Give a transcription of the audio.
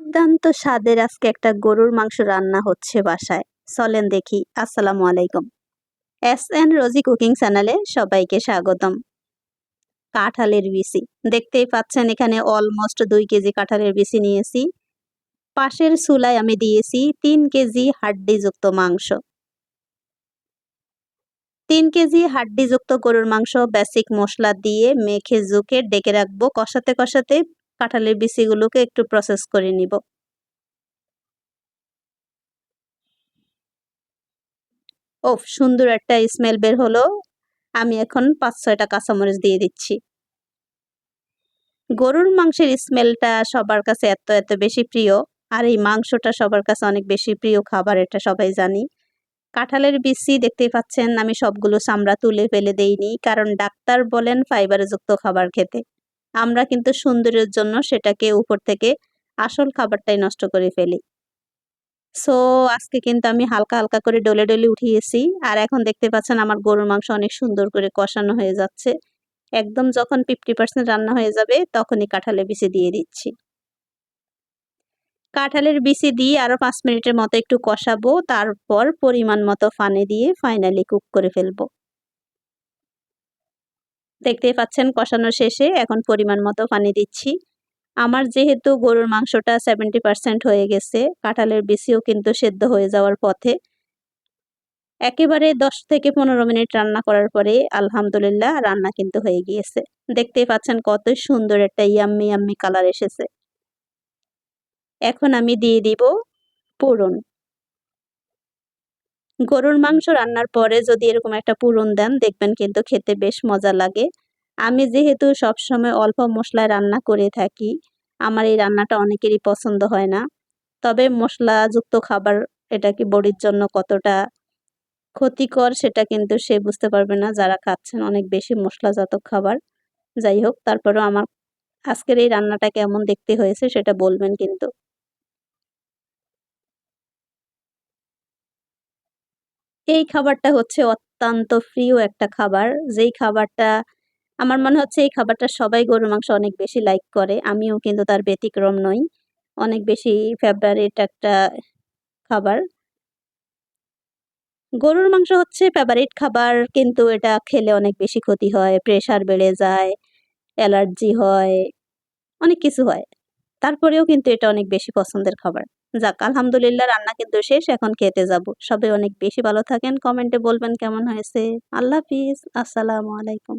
দুর্দান্ত স্বাদের আজকে একটা গরুর মাংস রান্না হচ্ছে বাসায়। চলেন দেখি। আসসালামু আলাইকুম। এস এন রোজি কুকিং চ্যানেলে সবাইকে স্বাগতম। কাঁঠালের বিচি দেখতেই পাচ্ছেন, এখানে অলমোস্ট 2 কেজি কাঁঠালের বিচি নিয়েছি। পাশের চুলায় আমি দিয়েছি 3 কেজি হাড্ডিযুক্ত মাংস। 3 কেজি হাড্ডিযুক্ত গরুর মাংস বেসিক মশলা দিয়ে মেখে জুকে ডেকে রাখবো। কষাতে কষাতে কাঁঠালের বিচিগুলোকে একটু প্রসেস করে নিব। ওফ, সুন্দর একটা স্মেল বের হলো। আমি এখন 5-6টা কাঁচামরিচ দিয়ে দিচ্ছি। গরুর মাংসের স্মেলটা সবার কাছে এত বেশি প্রিয়, আর এই মাংসটা সবার কাছে অনেক বেশি প্রিয় খাবার, এটা সবাই জানি। কাঁঠালের বিচি দেখতেই পাচ্ছেন, আমি সবগুলো চামড়া তুলে ফেলে দেইনি, কারণ ডাক্তার বলেন ফাইবারযুক্ত খাবার খেতে। আমরা কিন্তু সৌন্দর্যের জন্য সেটাকে উপর থেকে আসল খাবারটাই নষ্ট করে ফেলি। সো আজকে কিন্তু আমি হালকা হালকা করে ডলে উঠিয়েছি। আর এখন দেখতে পাচ্ছেন আমার গরুর মাংস অনেক সুন্দর করে কষানো হয়ে যাচ্ছে। একদম যখন 50% রান্না হয়ে যাবে তখনই কাঁঠালের বিচি দিয়ে দিচ্ছি। কাঁঠালের বিচি দিয়ে আরো 5 মিনিটের মতো একটু কষাবো, তারপর পরিমাণ মতো পানি দিয়ে ফাইনালি কুক করে ফেলবো। দেখতেই পাচ্ছেন কষানো শেষে এখন পরিমাণ মতো পানি দিচ্ছি। আমার যেহেতু গরুর মাংসটা 70% হয়ে গেছে, কাঁঠালের বিচিও কিন্তু সেদ্ধ হয়ে যাওয়ার পথে। একেবারে 10 থেকে 15 মিনিট রান্না করার পরে আলহামদুলিল্লাহ রান্না কিন্তু হয়ে গিয়েছে। দেখতেই পাচ্ছেন কত সুন্দর একটা ইয়াম্মি কালার এসেছে। এখন আমি দিয়ে দিব পুরন। গরুর মাংস রান্নার পরে যদি এরকম একটা পুরন দেন, দেখবেন কিন্তু খেতে বেশ মজা লাগে। আমি যেহেতু সবসময় অল্প মশলায় রান্না করে থাকি, আমার এই রান্নাটা অনেকেরই পছন্দ হয় না। তবে মশলাযুক্ত খাবার এটা কি বডির জন্য কতটা ক্ষতিকর সেটা কিন্তু সে বুঝতে পারবে না যারা খাচ্ছেন অনেক বেশি মশলাজাত খাবার। যাই হোক, তারপরেও আমার আজকের এই রান্নাটা কেমন দেখতে হয়েছে সেটা বলবেন কিন্তু। এই খাবারটা হচ্ছে অত্যন্ত প্রিয় একটা খাবার, যেই খাবারটা আমার মনে হচ্ছে এই খাবারটা সবাই গরুর মাংস অনেক বেশি লাইক করে। আমিও কিন্তু তার ব্যতিক্রম নই। অনেক বেশি ফেভারিট একটা খাবার। গরুর মাংস হচ্ছে ফেভারিট খাবার, কিন্তু এটা খেলে অনেক বেশি ক্ষতি হয়, প্রেশার বেড়ে যায়, অ্যালার্জি হয়, অনেক কিছু হয়। তারপরেও কিন্তু এটা অনেক বেশি পছন্দের খাবার। যাক, আলহামদুলিল্লাহ রান্না কিন্তু শেষ, এখন খেতে যাব। সবাই অনেক বেশি ভালো থাকেন, কমেন্টে বলবেন কেমন হয়েছে। আল্লাহ হাফিজ, আসসালামু আলাইকুম।